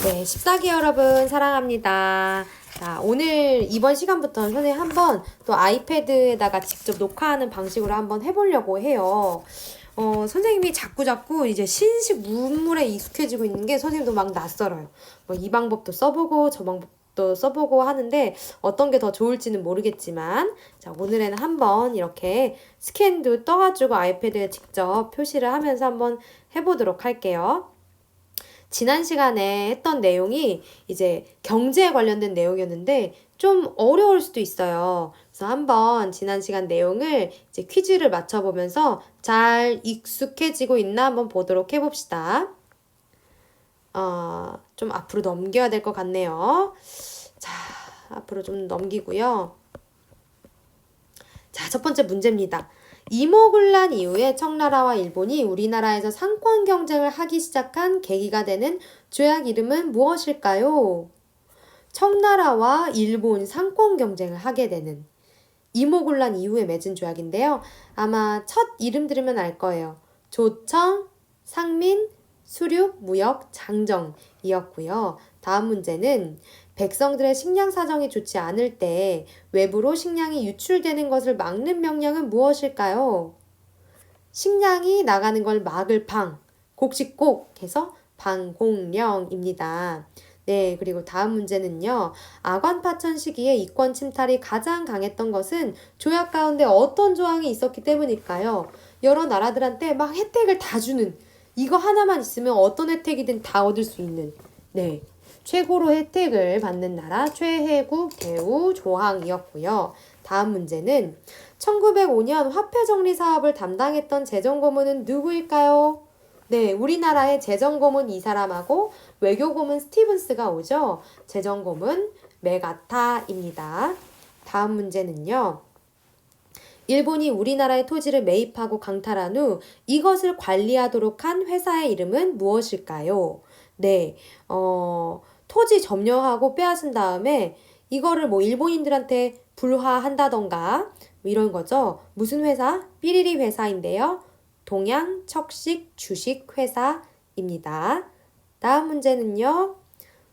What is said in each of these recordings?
네, 14기 여러분 사랑합니다. 자, 오늘 이번 시간부터는 선생님 한번 또 아이패드에다가 직접 녹화하는 방식으로 한번 해보려고 해요. 선생님이 자꾸 이제 신식 문물에 익숙해지고 있는 게 선생님도 막 낯설어요. 뭐 이 방법도 써보고 저 방법도 써보고 하는데 어떤 게 더 좋을지는 모르겠지만, 자, 오늘에는 한번 이렇게 스캔도 떠가지고 아이패드에 직접 표시를 하면서 한번 해보도록 할게요. 지난 시간에 했던 내용이 이제 경제에 관련된 내용이었는데 좀 어려울 수도 있어요. 그래서 한번 지난 시간 내용을 이제 퀴즈를 맞춰보면서 잘 익숙해지고 있나 한번 보도록 해봅시다. 좀 앞으로 넘겨야 될 것 같네요. 자, 앞으로 좀 넘기고요. 자, 첫 번째 문제입니다. 이모군란 이후에 청나라와 일본이 우리나라에서 상권 경쟁을 하기 시작한 계기가 되는 조약 이름은 무엇일까요? 청나라와 일본 상권 경쟁을 하게 되는 이모군란 이후에 맺은 조약인데요. 아마 첫 이름 들으면 알 거예요. 조청, 상민, 수륙, 무역, 장정이었고요. 다음 문제는 백성들의 식량 사정이 좋지 않을 때 외부로 식량이 유출되는 것을 막는 명령은 무엇일까요? 식량이 나가는 걸 막을 방, 곡식곡 해서 방공령입니다. 네, 그리고 다음 문제는요. 아관파천 시기에 이권 침탈이 가장 강했던 것은 조약 가운데 어떤 조항이 있었기 때문일까요? 여러 나라들한테 막 혜택을 다 주는, 이거 하나만 있으면 어떤 혜택이든 다 얻을 수 있는, 네, 최고로 혜택을 받는 나라 최혜국 대우 조항이었고요. 다음 문제는 1905년 화폐 정리 사업을 담당했던 재정고문은 누구일까요? 네, 우리나라의 재정고문 이 사람하고 외교고문 스티븐스가 오죠. 재정고문 메가타입니다. 다음 문제는요. 일본이 우리나라의 토지를 매입하고 강탈한 후 이것을 관리하도록 한 회사의 이름은 무엇일까요? 네, 토지 점령하고 빼앗은 다음에 이거를 뭐 일본인들한테 불화한다던가 뭐 이런 거죠. 무슨 회사? 삐리리 회사인데요. 동양척식 주식회사입니다. 다음 문제는요.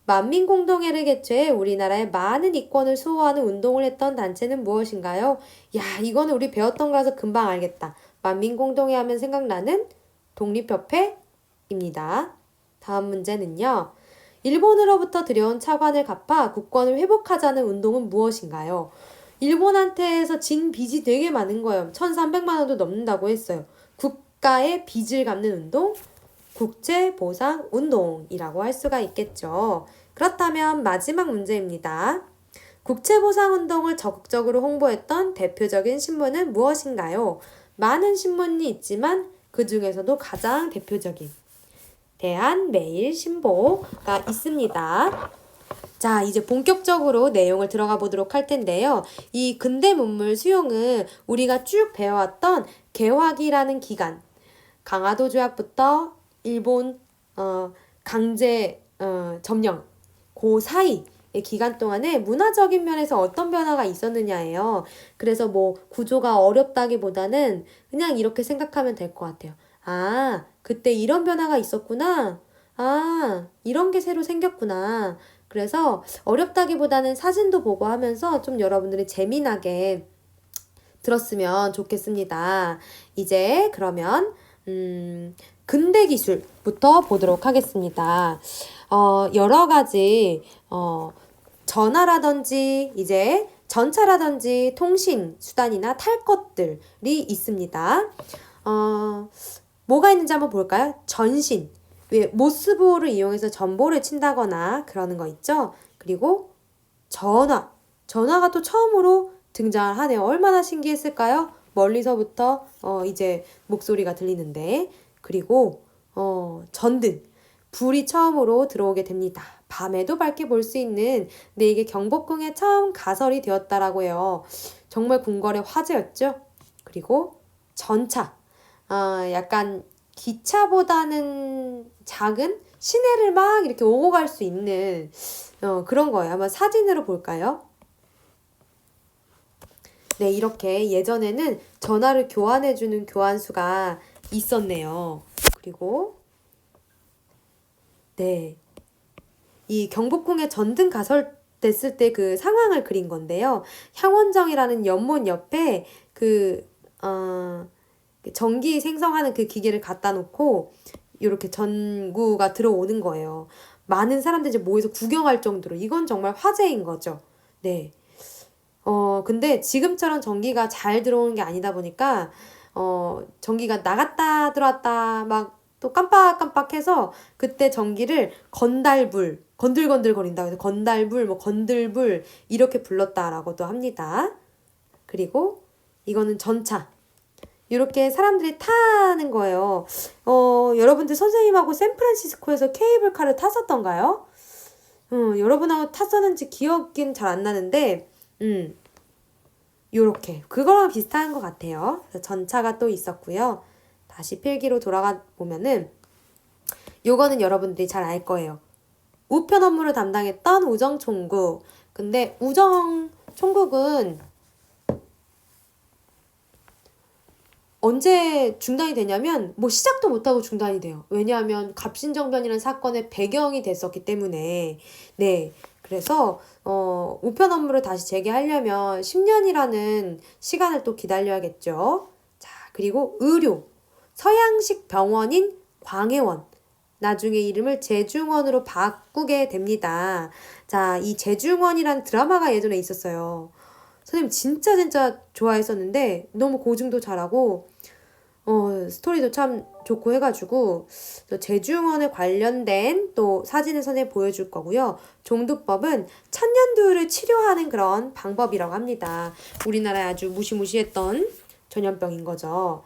만민공동회를 개최해 우리나라에 많은 이권을 수호하는 운동을 했던 단체는 무엇인가요? 야, 이거는 우리 배웠던 거라서 금방 알겠다. 만민공동회 하면 생각나는 독립협회입니다. 다음 문제는요. 일본으로부터 들여온 차관을 갚아 국권을 회복하자는 운동은 무엇인가요? 일본한테서 진 빚이 되게 많은 거예요. 1,300만 원도 넘는다고 했어요. 국가의 빚을 갚는 운동, 국채보상운동이라고 할 수가 있겠죠. 그렇다면 마지막 문제입니다. 국채보상운동을 적극적으로 홍보했던 대표적인 신문은 무엇인가요? 많은 신문이 있지만 그 중에서도 가장 대표적인 대한매일신보가 있습니다. 자, 이제 본격적으로 내용을 들어가 보도록 할 텐데요. 이 근대 문물 수용은 우리가 쭉 배워왔던 개화기라는 기간, 강화도 조약부터 일본 강제 점령 그 사이 기간 동안에 문화적인 면에서 어떤 변화가 있었느냐예요. 그래서 뭐 구조가 어렵다기보다는 그냥 이렇게 생각하면 될 것 같아요. 아, 그때 이런 변화가 있었구나. 아, 이런 게 새로 생겼구나. 그래서 어렵다기보다는 사진도 보고 하면서 좀 여러분들이 재미나게 들었으면 좋겠습니다. 이제 그러면 근대 기술부터 보도록 하겠습니다. 여러 가지 전화라든지 이제 전차라든지 통신 수단이나 탈 것들이 있습니다. 뭐가 있는지 한번 볼까요? 전신. 왜 모스보를 이용해서 전보를 친다거나 그러는 거 있죠? 그리고 전화. 전화가 또 처음으로 등장을 하네요. 얼마나 신기했을까요? 멀리서부터 이제 목소리가 들리는데. 그리고 전등. 불이 처음으로 들어오게 됩니다. 밤에도 밝게 볼 수 있는, 근데 이게 경복궁에 처음 가설이 되었다라고 해요. 정말 궁궐의 화제였죠. 그리고 전차. 약간 기차보다는 작은 시내를 막 이렇게 오고 갈 수 있는 그런 거예요. 한번 사진으로 볼까요? 네, 이렇게 예전에는 전화를 교환해주는 교환수가 있었네요. 그리고 네, 이 경복궁에 전등 가설됐을 때 그 상황을 그린 건데요. 향원정이라는 연못 옆에 전기 생성하는 그 기계를 갖다 놓고 이렇게 전구가 들어오는 거예요. 많은 사람들이 이제 모여서 구경할 정도로 이건 정말 화제인 거죠. 네. 근데 지금처럼 전기가 잘 들어오는 게 아니다 보니까 전기가 나갔다 들어왔다 막 또 깜빡깜빡해서 그때 전기를 건달불, 건들건들 거린다. 그래서 건달불, 뭐 건들불 이렇게 불렀다라고도 합니다. 그리고 이거는 전차. 이렇게 사람들이 타는 거예요. 여러분들 선생님하고 샌프란시스코에서 케이블카를 탔었던가요? 여러분하고 탔었는지 기억은 잘 안 나는데, 요렇게. 그거랑 비슷한 것 같아요. 그래서 전차가 또 있었고요. 다시 필기로 돌아가 보면은, 요거는 여러분들이 잘 알 거예요. 우편 업무를 담당했던 우정총국. 근데 우정총국은 언제 중단이 되냐면 뭐 시작도 못하고 중단이 돼요. 왜냐하면 갑신정변이라는 사건의 배경이 됐었기 때문에. 네. 그래서 우편 업무를 다시 재개하려면 10년이라는 시간을 또 기다려야겠죠. 자, 그리고 의료. 서양식 병원인 광해원. 나중에 이름을 제중원으로 바꾸게 됩니다. 자, 이 제중원이라는 드라마가 예전에 있었어요. 선생님 진짜 좋아했었는데 너무 고증도 잘하고 스토리도 참 좋고 해가지고 제중원에 관련된 또 사진을 선생님 보여줄 거고요. 종두법은 천년두를 치료하는 그런 방법이라고 합니다. 우리나라에 아주 무시무시했던 전염병인 거죠.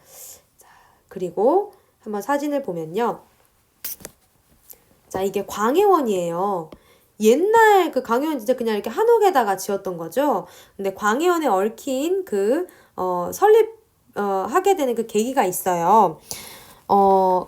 자, 그리고 한번 사진을 보면요. 자, 이게 광해원이에요. 옛날 그 광해원 진짜 그냥 이렇게 한옥에다가 지었던 거죠. 근데 광해원에 얽힌 하게 되는 그 계기가 있어요.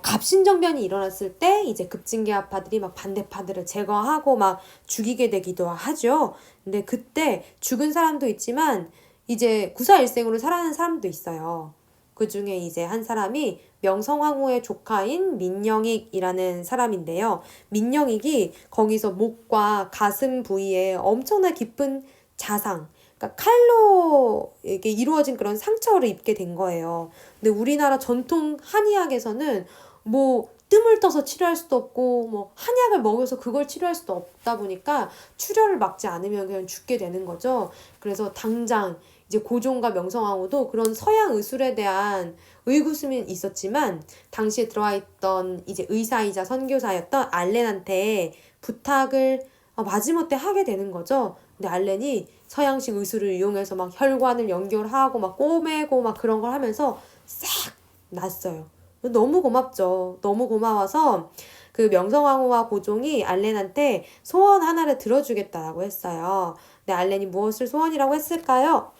갑신정변이 일어났을 때 이제 급진계파들이 막 반대파들을 제거하고 막 죽이게 되기도 하죠. 근데 그때 죽은 사람도 있지만 이제 구사일생으로 살아가는 사람도 있어요. 그 중에 이제 한 사람이 명성황후의 조카인 민영익이라는 사람인데요. 민영익이 거기서 목과 가슴 부위에 엄청나 깊은 자상, 그러니까 칼로 이렇게 이루어진 그런 상처를 입게 된 거예요. 근데 우리나라 전통 한의학에서는 뭐 뜸을 떠서 치료할 수도 없고 뭐 한약을 먹여서 그걸 치료할 수도 없다 보니까 출혈을 막지 않으면 그냥 죽게 되는 거죠. 그래서 당장 이제 고종과 명성황후도 그런 서양 의술에 대한 의구심이 있었지만 당시에 들어와 있던 이제 의사이자 선교사였던 알렌한테 부탁을 마지못해 하게 되는 거죠. 근데 알렌이 서양식 의술을 이용해서 막 혈관을 연결하고 막 꼬매고 막 그런 걸 하면서 싹 났어요. 너무 고맙죠. 너무 고마워서 그 명성황후와 고종이 알렌한테 소원 하나를 들어주겠다라고 했어요. 근데 알렌이 무엇을 소원이라고 했을까요?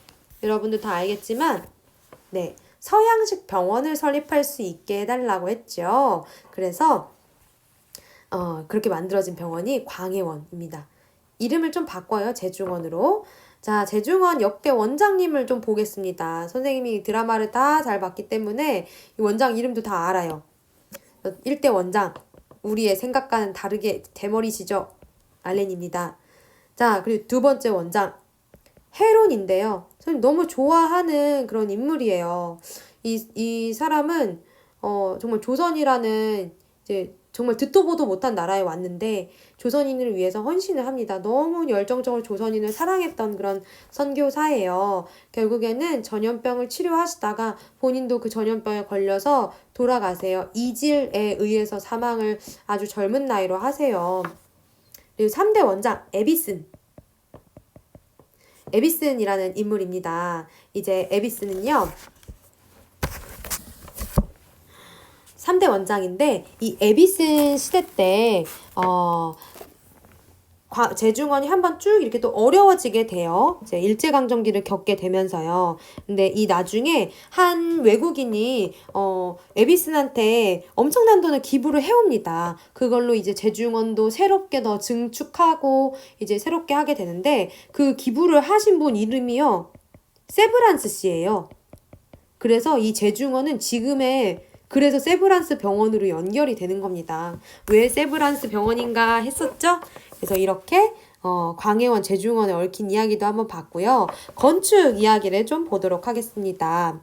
여러분들 다 알겠지만 네, 서양식 병원을 설립할 수 있게 해달라고 했죠. 그래서 그렇게 만들어진 병원이 광해원입니다. 이름을 좀 바꿔요. 제중원으로. 자, 제중원 역대 원장님을 좀 보겠습니다. 선생님이 드라마를 다 잘 봤기 때문에 이 원장 이름도 다 알아요. 1대 원장, 우리의 생각과는 다르게 대머리시죠? 알렌입니다. 자, 그리고 두 번째 원장, 헤론인데요. 선생님 너무 좋아하는 그런 인물이에요. 이 사람은 정말 조선이라는 이제 정말 듣도 보도 못한 나라에 왔는데 조선인을 위해서 헌신을 합니다. 너무 열정적으로 조선인을 사랑했던 그런 선교사예요. 결국에는 전염병을 치료하시다가 본인도 그 전염병에 걸려서 돌아가세요. 이질에 의해서 사망을 아주 젊은 나이로 하세요. 그리고 3대 원장 에비슨. 에비슨이라는 인물입니다. 이제 에비슨은요. 3대 원장인데 이 에비슨 시대 때 제중원이 한번 쭉 이렇게 또 어려워지게 돼요. 이제 일제강점기를 겪게 되면서요. 근데 이 나중에 한 외국인이 에비슨한테 엄청난 돈을 기부를 해옵니다. 그걸로 이제 제중원도 새롭게 더 증축하고 이제 새롭게 하게 되는데 그 기부를 하신 분 이름이요. 세브란스 씨예요. 그래서 이 제중원은 지금의 그래서 세브란스 병원으로 연결이 되는 겁니다. 왜 세브란스 병원인가 했었죠? 그래서 이렇게 광해원, 제중원에 얽힌 이야기도 한번 봤고요. 건축 이야기를 좀 보도록 하겠습니다.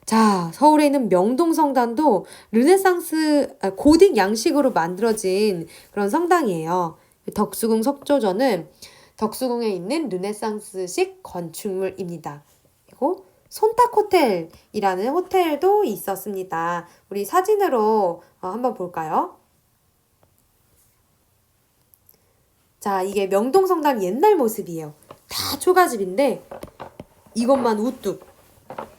자, 서울에 있는 명동성당도 르네상스 고딕 양식으로 만들어진 그런 성당이에요. 덕수궁 석조전은 덕수궁에 있는 르네상스식 건축물입니다. 그리고 손탁호텔이라는 호텔도 있었습니다. 우리 사진으로 한번 볼까요? 자, 이게 명동성당 옛날 모습이에요. 다 초가집인데 이것만 우뚝.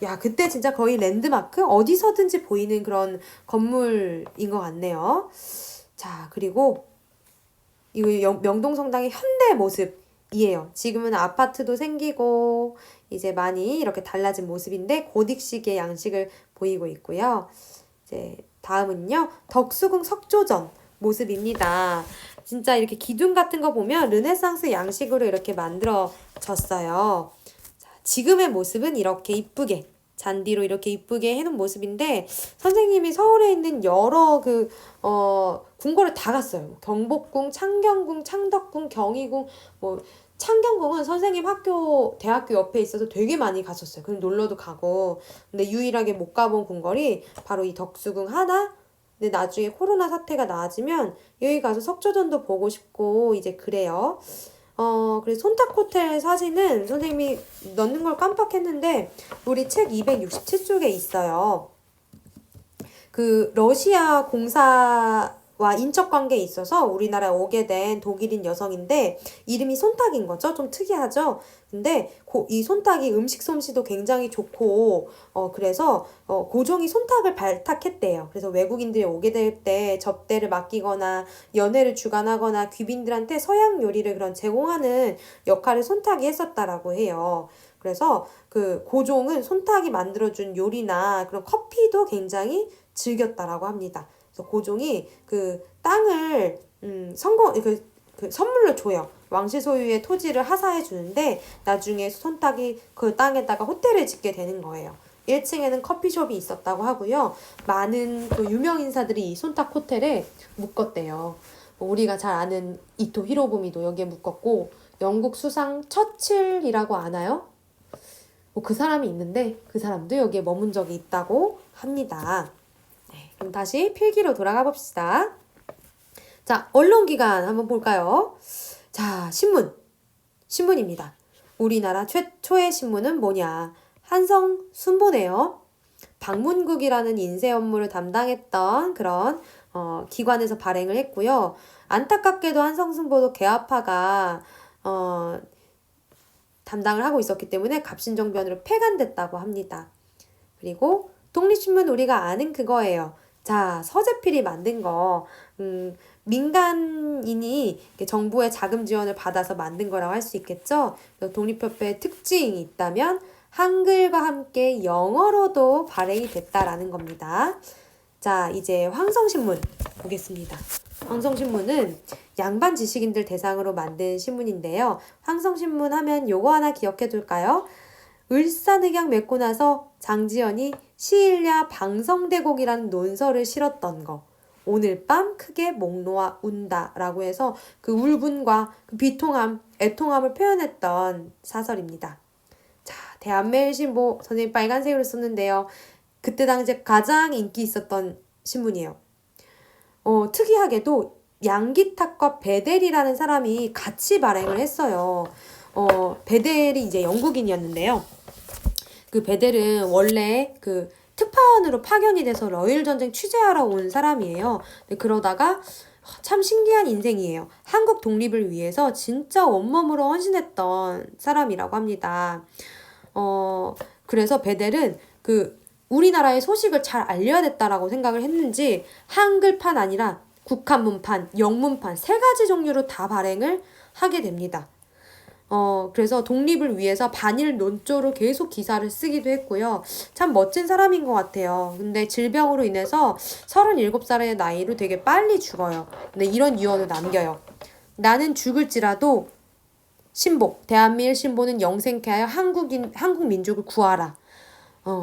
야, 그때 진짜 거의 랜드마크? 어디서든지 보이는 그런 건물인 것 같네요. 자, 그리고 이거 명동성당의 현대 모습이에요. 지금은 아파트도 생기고 이제 많이 이렇게 달라진 모습인데 고딕식의 양식을 보이고 있고요. 이제 다음은요. 덕수궁 석조전 모습입니다. 진짜 이렇게 기둥 같은 거 보면 르네상스 양식으로 이렇게 만들어졌어요. 지금의 모습은 이렇게 이쁘게 잔디로 이렇게 이쁘게 해놓은 모습인데 선생님이 서울에 있는 여러 궁궐을 다 갔어요. 경복궁, 창경궁, 창덕궁, 경희궁, 창경궁은 선생님 대학교 옆에 있어서 되게 많이 갔었어요. 그럼 놀러도 가고. 근데 유일하게 못 가본 궁궐이 바로 이 덕수궁 하나. 근데 나중에 코로나 사태가 나아지면 여기 가서 석조전도 보고 싶고 이제 그래요. 그래서 손탁호텔 사진은 선생님이 넣는 걸 깜빡했는데 우리 책 267쪽에 있어요. 그 러시아 공사와 인척관계에 있어서 우리나라에 오게 된 독일인 여성인데 이름이 손탁인 거죠. 좀 특이하죠. 근데 이 손탁이 음식 솜씨도 굉장히 좋고 그래서 고종이 손탁을 발탁했대요. 그래서 외국인들이 오게 될 때 접대를 맡기거나 연회를 주관하거나 귀빈들한테 서양 요리를 그런 제공하는 역할을 손탁이 했었다라고 해요. 그래서 그 고종은 손탁이 만들어준 요리나 그런 커피도 굉장히 즐겼다라고 합니다. 그래서 고종이 그 땅을 선물로 줘요. 왕실 소유의 토지를 하사해 주는데 나중에 손탁이 그 땅에다가 호텔을 짓게 되는 거예요. 1층에는 커피숍이 있었다고 하고요. 많은 그 유명 인사들이 이 손탁 호텔에 묵었대요. 우리가 잘 아는 이토 히로부미도 여기에 묵었고 영국 수상 처칠이라고 아나요? 그 사람이 있는데 그 사람도 여기에 머문 적이 있다고 합니다. 네, 그럼 다시 필기로 돌아가 봅시다. 자, 언론기관 한번 볼까요? 자, 신문입니다. 우리나라 최초의 신문은 뭐냐? 한성순보네요. 방문국이라는 인쇄 업무를 담당했던 그런 기관에서 발행을 했고요. 안타깝게도 한성순보도 개화파가 담당을 하고 있었기 때문에 갑신정변으로 폐간됐다고 합니다. 그리고 독립신문 우리가 아는 그거예요. 자, 서재필이 만든 거 민간인이 정부의 자금 지원을 받아서 만든 거라고 할 수 있겠죠. 독립협회의 특징이 있다면 한글과 함께 영어로도 발행이 됐다라는 겁니다. 자, 이제 황성신문 보겠습니다. 황성신문은 양반 지식인들 대상으로 만든 신문인데요. 황성신문 하면 요거 하나 기억해 둘까요? 을사늑약 맺고 나서 장지연이 시일야 방성대곡이라는 논설을 실었던 거. 오늘 밤 크게 목 놓아 운다 라고 해서 그 울분과 그 비통함, 애통함을 표현했던 사설입니다. 자, 대한매일신보 선생님 빨간색으로 썼는데요. 그때 당시에 가장 인기 있었던 신문이에요. 특이하게도 양기탁과 베델이라는 사람이 같이 발행을 했어요. 베델이 이제 영국인이었는데요. 그 베델은 원래 그 특파원으로 파견이 돼서 러일 전쟁 취재하러 온 사람이에요. 그러다가 참 신기한 인생이에요. 한국 독립을 위해서 진짜 온몸으로 헌신했던 사람이라고 합니다. 그래서 베델은 그 우리나라의 소식을 잘 알려야겠다라고 생각을 했는지 한글판 아니라 국한문판, 영문판 세 가지 종류로 다 발행을 하게 됩니다. 그래서 독립을 위해서 반일 논조로 계속 기사를 쓰기도 했고요. 참 멋진 사람인 것 같아요. 근데 질병으로 인해서 37살의 나이로 되게 빨리 죽어요. 근데 이런 유언을 남겨요. 나는 죽을지라도 신보, 대한민일 신보는 영생케 하여 한국 민족을 구하라.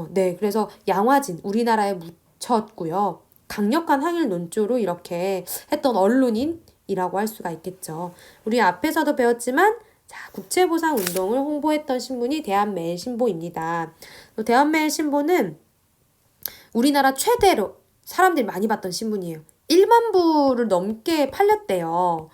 네, 그래서 양화진, 우리나라의 쳤고요. 강력한 항일 논조로 이렇게 했던 언론인이라고 할 수가 있겠죠. 우리 앞에서도 배웠지만 자, 국채보상 운동을 홍보했던 신문이 대한매일신보입니다. 대한매일신보는 우리나라 최대로 사람들이 많이 봤던 신문이에요. 1만 부를 넘게 팔렸대요.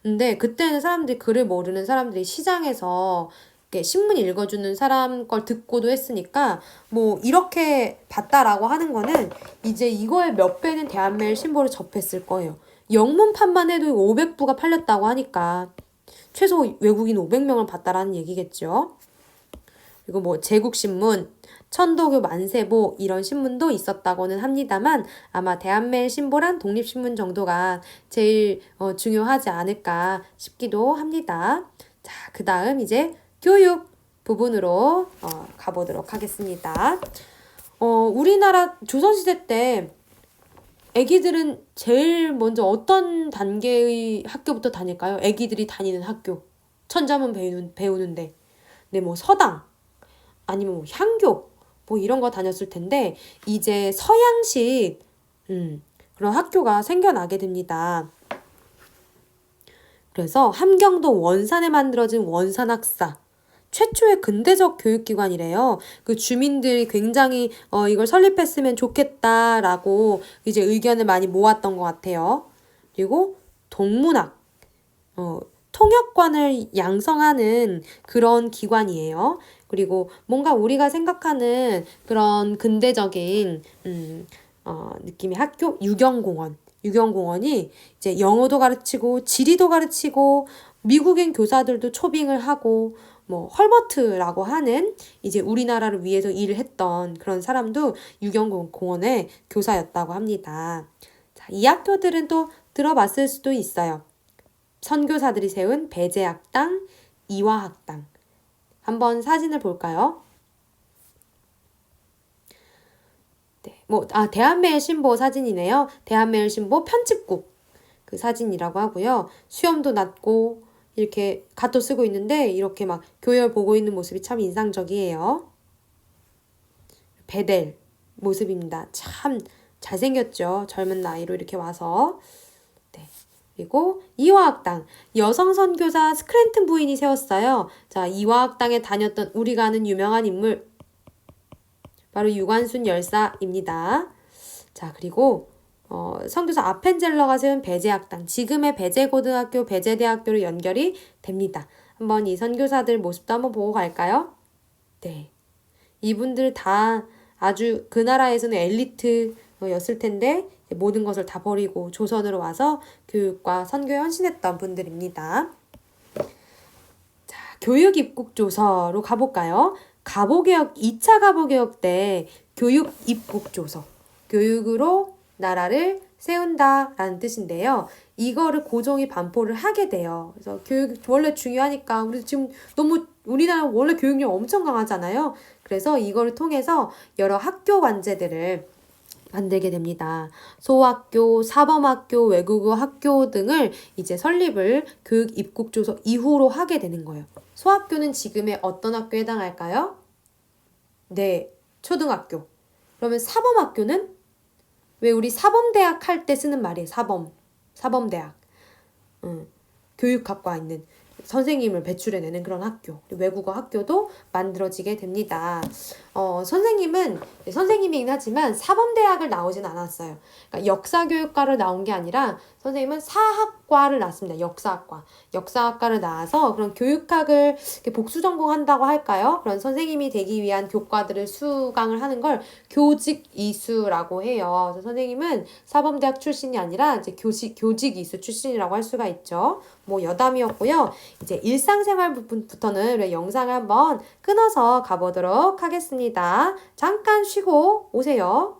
근데 그때는 사람들이 글을 모르는 사람들이 시장에서 이렇게 신문 읽어주는 사람 걸 듣고도 했으니까 뭐 이렇게 봤다라고 하는 거는 이제 이거의 몇 배는 대한매일신보를 접했을 거예요. 영문판만 해도 500부가 팔렸다고 하니까 최소 외국인 500명을 봤다라는 얘기겠죠. 그리고 뭐 제국신문, 천도교 만세보 이런 신문도 있었다고는 합니다만 아마 대한매일신보란 독립신문 정도가 제일 중요하지 않을까 싶기도 합니다. 자, 그 다음 이제 교육 부분으로 가보도록 하겠습니다. 우리나라 조선시대 때 애기들은 제일 먼저 어떤 단계의 학교부터 다닐까요? 애기들이 다니는 학교. 천자문 배우는데. 네, 뭐 서당, 아니면 뭐 향교, 뭐 이런 거 다녔을 텐데, 이제 서양식, 그런 학교가 생겨나게 됩니다. 그래서 함경도 원산에 만들어진 원산학사. 최초의 근대적 교육기관이래요. 그 주민들이 굉장히 이걸 설립했으면 좋겠다라고 이제 의견을 많이 모았던 것 같아요. 그리고 동문학, 통역관을 양성하는 그런 기관이에요. 그리고 뭔가 우리가 생각하는 그런 근대적인 느낌의 학교, 유경공원이 이제 영어도 가르치고 지리도 가르치고 미국인 교사들도 초빙을 하고 뭐 헐버트라고 하는 이제 우리나라를 위해서 일을 했던 그런 사람도 유경공원의 교사였다고 합니다. 자, 이 학교들은 또 들어봤을 수도 있어요. 선교사들이 세운 배제학당, 이화학당. 한번 사진을 볼까요? 네, 대한매일신보 사진이네요. 대한매일신보 편집국 그 사진이라고 하고요. 수염도 낮고 이렇게 갓도 쓰고 있는데 이렇게 막 교열 보고 있는 모습이 참 인상적이에요. 베델 모습입니다. 참 잘생겼죠. 젊은 나이로 이렇게 와서. 네. 그리고 이화학당, 여성 선교사 스크랜튼 부인이 세웠어요. 자, 이화학당에 다녔던 우리가 아는 유명한 인물 바로 유관순 열사입니다. 자, 그리고 선교사 아펜젤러가 세운 배제학당, 지금의 배제고등학교, 배제대학교로 연결이 됩니다. 한번 이 선교사들 모습도 한번 보고 갈까요? 네, 이분들 다 아주 그 나라에서는 엘리트였을 텐데 모든 것을 다 버리고 조선으로 와서 교육과 선교에 헌신했던 분들입니다. 자, 교육 입국 조서로 가볼까요? 2차 가보개혁 때 교육 입국 조서, 교육으로 나라를 세운다라는 뜻인데요. 이거를 고종이 반포를 하게 돼요. 그래서 교육 원래 중요하니까 우리 지금 너무 우리나라 원래 교육력 엄청 강하잖아요. 그래서 이거를 통해서 여러 학교 관제들을 만들게 됩니다. 소학교, 사범학교, 외국어 학교 등을 이제 설립을 교육 입국 조서 이후로 하게 되는 거예요. 소학교는 지금의 어떤 학교에 해당할까요? 네, 초등학교. 그러면 사범학교는 왜 우리 사범대학 할 때 쓰는 말이에요. 사범대학. 교육학과 있는 선생님을 배출해내는 그런 학교, 외국어 학교도 만들어지게 됩니다. 선생님은 선생님이긴 하지만 사범대학을 나오진 않았어요. 그러니까 역사교육과를 나온 게 아니라 선생님은 사학과를 나왔습니다. 역사학과를 나와서 그런 교육학을 복수 전공한다고 할까요? 그런 선생님이 되기 위한 교과들을 수강을 하는 걸 교직 이수라고 해요. 그래서 선생님은 사범대학 출신이 아니라 이제 교직 이수 출신이라고 할 수가 있죠. 뭐 여담이었고요. 이제 일상생활 부분부터는 우리 영상을 한번 끊어서 가보도록 하겠습니다. 잠깐 쉬고 오세요.